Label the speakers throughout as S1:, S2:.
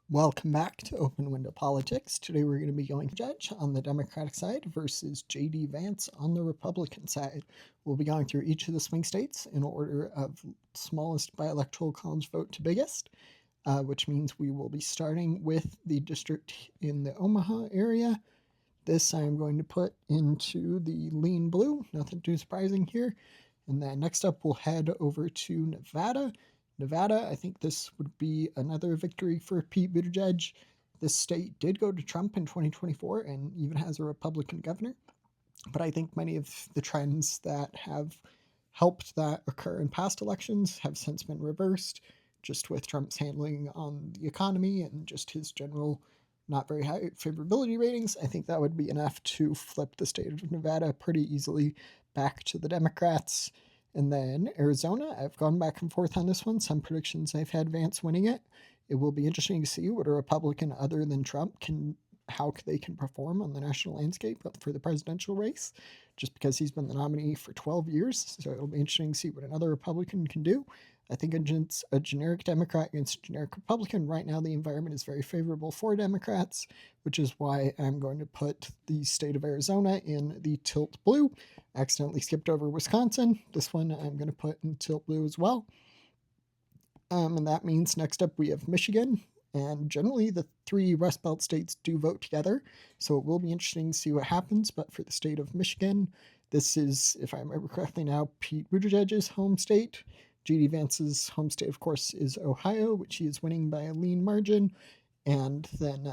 S1: Welcome back to Open Window Politics. Today we're going to be going to judge on the Democratic side versus J.D. Vance on the Republican side. We'll be going through each of the swing states in order of smallest by electoral college vote to biggest, which means we will be starting with the district in the Omaha area. This I'm going to put into the lean blue, nothing too surprising here. And then next up we'll head over to Nevada. Nevada, I think this would be another victory for Pete Buttigieg. This state did go to Trump in 2024 and even has a Republican governor. But I think many of the trends that have helped that occur in past elections have since been reversed, just with Trump's handling on the economy and just his general not very high favorability ratings. I think that would be enough to flip the state of Nevada pretty easily back to the Democrats. And then Arizona, I've gone back and forth on this one. Some predictions I've had Vance winning it. It will be interesting to see what a Republican other than Trump how they can perform on the national landscape for the presidential race, just because he's been the nominee for 12 years. So it'll be interesting to see what another Republican can do. I think against a generic Democrat against a generic Republican, right now the environment is very favorable for Democrats, which is why I'm going to put the state of Arizona in the tilt blue. I accidentally skipped over Wisconsin. This one I'm going to put in tilt blue as well. And that means next up we have Michigan. And generally, the three Rust Belt states do vote together, so it will be interesting to see what happens. But for the state of Michigan, this is, if I remember correctly now, Pete Buttigieg's home state. J.D. Vance's home state, of course, is Ohio, which he is winning by a lean margin. And then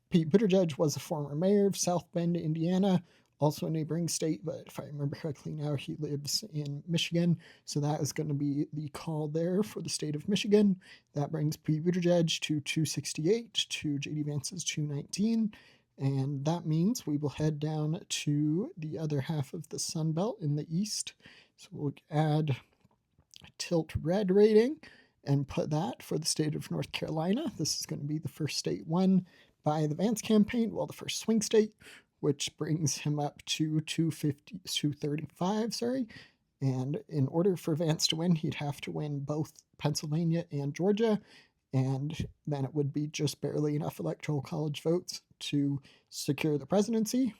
S1: Pete Buttigieg was a former mayor of South Bend, Indiana, also a neighboring state, but if I remember correctly now, he lives in Michigan. So that is going to be the call there for the state of Michigan. That brings Pete Buttigieg to 268, to J.D. Vance's 219. And that means we will head down to the other half of the Sun Belt in the east. So we'll add a tilt red rating and put that for the state of North Carolina. This is going to be the first state won by the Vance campaign, well, the first swing state, which brings him up to 235, sorry. And in order for Vance to win, he'd have to win both Pennsylvania and Georgia, and then it would be just barely enough electoral college votes to secure the presidency.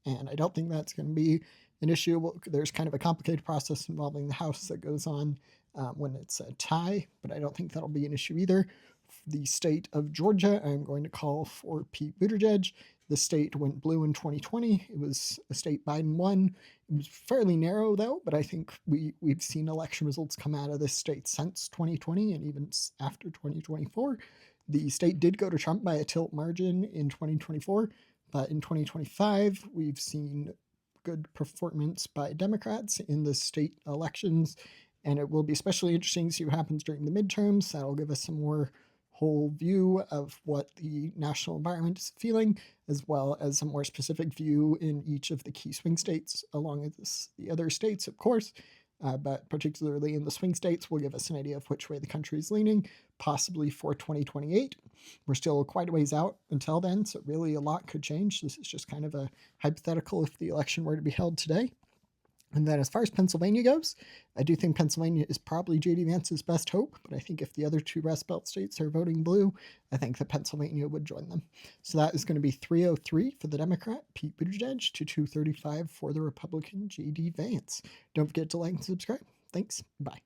S1: And I don't think that's going to be an issue. There's kind of a complicated process involving the House that goes on when it's a tie, but I don't think that'll be an issue either. The state of Georgia, I'm going to call for Pete Buttigieg. The state went blue in 2020. It was a state Biden won. It was fairly narrow, though, but I think we've seen election results come out of this state since 2020 and even after 2024. The state did go to Trump by a tilt margin in 2024, but in 2025, we've seen good performance by Democrats in the state elections, and it will be especially interesting to see what happens during the midterms. That'll give us some more whole view of what the national environment is feeling, as well as a more specific view in each of the key swing states, along with the other states, of course. But particularly in the swing states, will give us an idea of which way the country is leaning, possibly for 2028. We're still quite a ways out until then, so really a lot could change. This is just kind of a hypothetical if the election were to be held today. And then as far as Pennsylvania goes, I do think Pennsylvania is probably J.D. Vance's best hope, but I think if the other two Rust Belt states are voting blue, I think that Pennsylvania would join them. So that is going to be 303 for the Democrat, Pete Buttigieg, to 235 for the Republican, J.D. Vance. Don't forget to like and subscribe. Thanks. Bye.